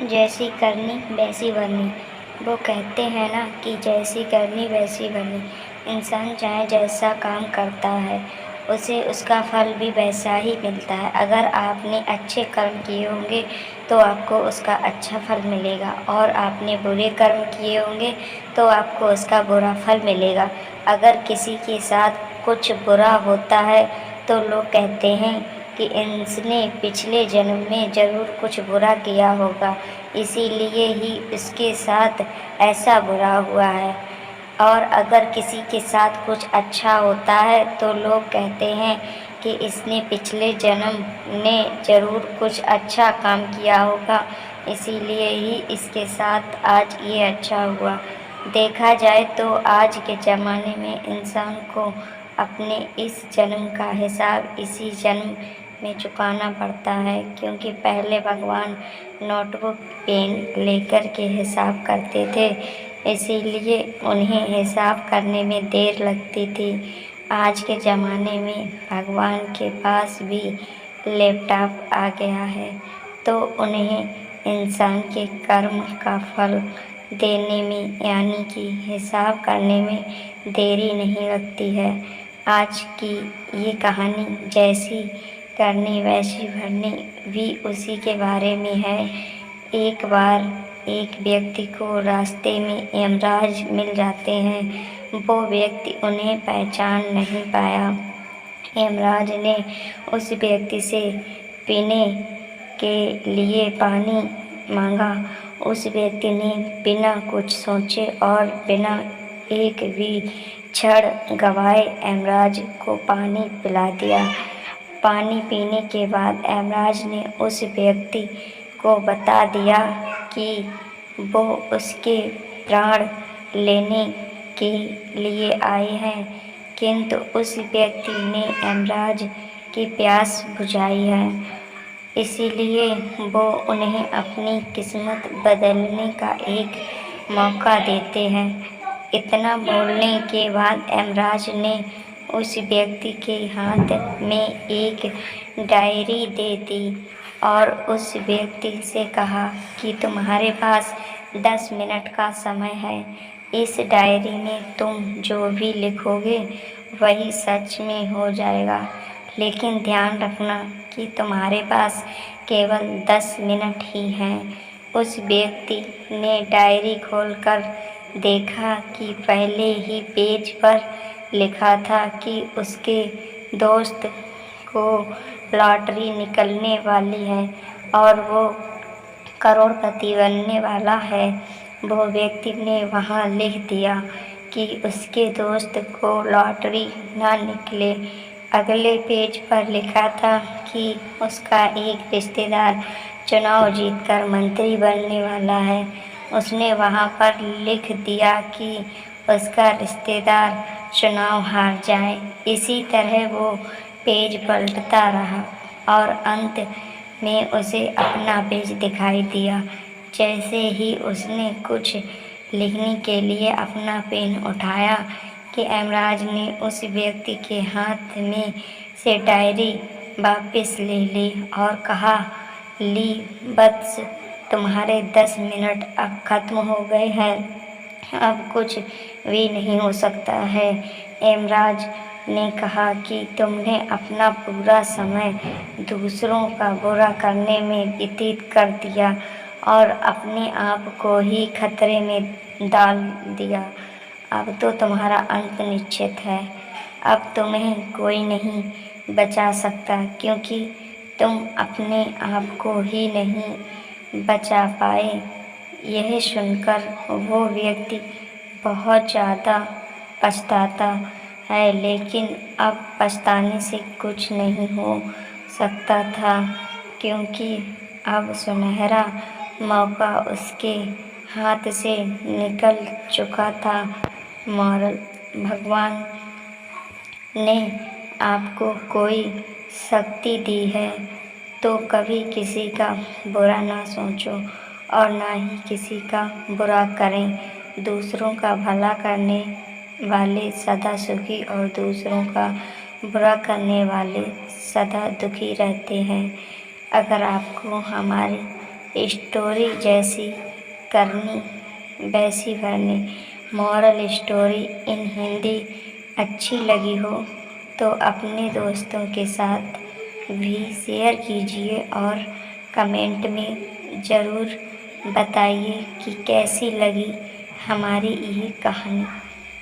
जैसी करनी वैसी भरनी। वो कहते हैं ना कि जैसी करनी वैसी भरनी। इंसान चाहे जैसा काम करता है उसे उसका फल भी वैसा ही मिलता है। अगर आपने अच्छे कर्म किए होंगे तो आपको उसका अच्छा फल मिलेगा, और आपने बुरे कर्म किए होंगे तो आपको उसका बुरा फल मिलेगा। अगर किसी के साथ कुछ बुरा होता है तो लोग कहते हैं कि इसने पिछले जन्म में ज़रूर कुछ बुरा किया होगा, इसीलिए ही उसके साथ ऐसा बुरा हुआ है। और अगर किसी के साथ कुछ अच्छा होता है तो लोग कहते हैं कि इसने पिछले जन्म में ज़रूर कुछ अच्छा काम किया होगा, इसीलिए ही इसके साथ आज ये अच्छा हुआ। देखा जाए तो आज के ज़माने में इंसान को अपने इस जन्म का हिसाब इसी जन्म में चुकाना पड़ता है, क्योंकि पहले भगवान नोटबुक पेन लेकर के हिसाब करते थे, इसीलिए उन्हें हिसाब करने में देर लगती थी। आज के ज़माने में भगवान के पास भी लैपटॉप आ गया है, तो उन्हें इंसान के कर्म का फल देने में यानी कि हिसाब करने में देरी नहीं लगती है। आज की ये कहानी जैसी करनी वैसी भरनी भी उसी के बारे में है। एक बार एक व्यक्ति को रास्ते में यमराज मिल जाते हैं। वो व्यक्ति उन्हें पहचान नहीं पाया। यमराज ने उस व्यक्ति से पीने के लिए पानी मांगा। उस व्यक्ति ने बिना कुछ सोचे और बिना एक भी क्षण गवाए यमराज को पानी पिला दिया। पानी पीने के बाद यमराज ने उस व्यक्ति को बता दिया कि वो उसके प्राण लेने के लिए आए हैं, किंतु उस व्यक्ति ने यमराज की प्यास बुझाई है, इसीलिए वो उन्हें अपनी किस्मत बदलने का एक मौका देते हैं। इतना बोलने के बाद यमराज ने उस व्यक्ति के हाथ में एक डायरी दे दी और उस व्यक्ति से कहा कि तुम्हारे पास 10 मिनट का समय है। इस डायरी में तुम जो भी लिखोगे वही सच में हो जाएगा, लेकिन ध्यान रखना कि तुम्हारे पास केवल 10 मिनट ही हैं। उस व्यक्ति ने डायरी खोलकर देखा कि पहले ही पेज पर लिखा था कि उसके दोस्त को लॉटरी निकलने वाली है और वो करोड़पति बनने वाला है। वो व्यक्ति ने वहाँ लिख दिया कि उसके दोस्त को लॉटरी ना निकले। अगले पेज पर लिखा था कि उसका एक रिश्तेदार चुनाव जीतकर मंत्री बनने वाला है। उसने वहाँ पर लिख दिया कि उसका रिश्तेदार चुनाव हार जाए। इसी तरह वो पेज पलटता रहा और अंत में उसे अपना पेज दिखाई दिया। जैसे ही उसने कुछ लिखने के लिए अपना पेन उठाया कि यमराज ने उस व्यक्ति के हाथ में से डायरी वापस ले ली और कहा, ली वत्स, तुम्हारे 10 मिनट अब ख़त्म हो गए हैं, अब कुछ भी नहीं हो सकता है। यमराज ने कहा कि तुमने अपना पूरा समय दूसरों का बुरा करने में व्यतीत कर दिया और अपने आप को ही खतरे में डाल दिया। अब तो तुम्हारा अंत निश्चित है। अब तुम्हें कोई नहीं बचा सकता, क्योंकि तुम अपने आप को ही नहीं बचा पाए। यह सुनकर वो व्यक्ति बहुत ज़्यादा पछताता है, लेकिन अब पछताने से कुछ नहीं हो सकता था, क्योंकि अब सुनहरा मौका उसके हाथ से निकल चुका था। मॉरल: भगवान ने आपको कोई शक्ति दी है तो कभी किसी का बुरा ना सोचो और ना ही किसी का बुरा करें। दूसरों का भला करने वाले सदा सुखी और दूसरों का बुरा करने वाले सदा दुखी रहते हैं। अगर आपको हमारी स्टोरी जैसी करनी वैसी भरनी। मॉरल स्टोरी इन हिंदी अच्छी लगी हो तो अपने दोस्तों के साथ भी शेयर कीजिए और कमेंट में ज़रूर बताइए कि कैसी लगी हमारी ये कहानी।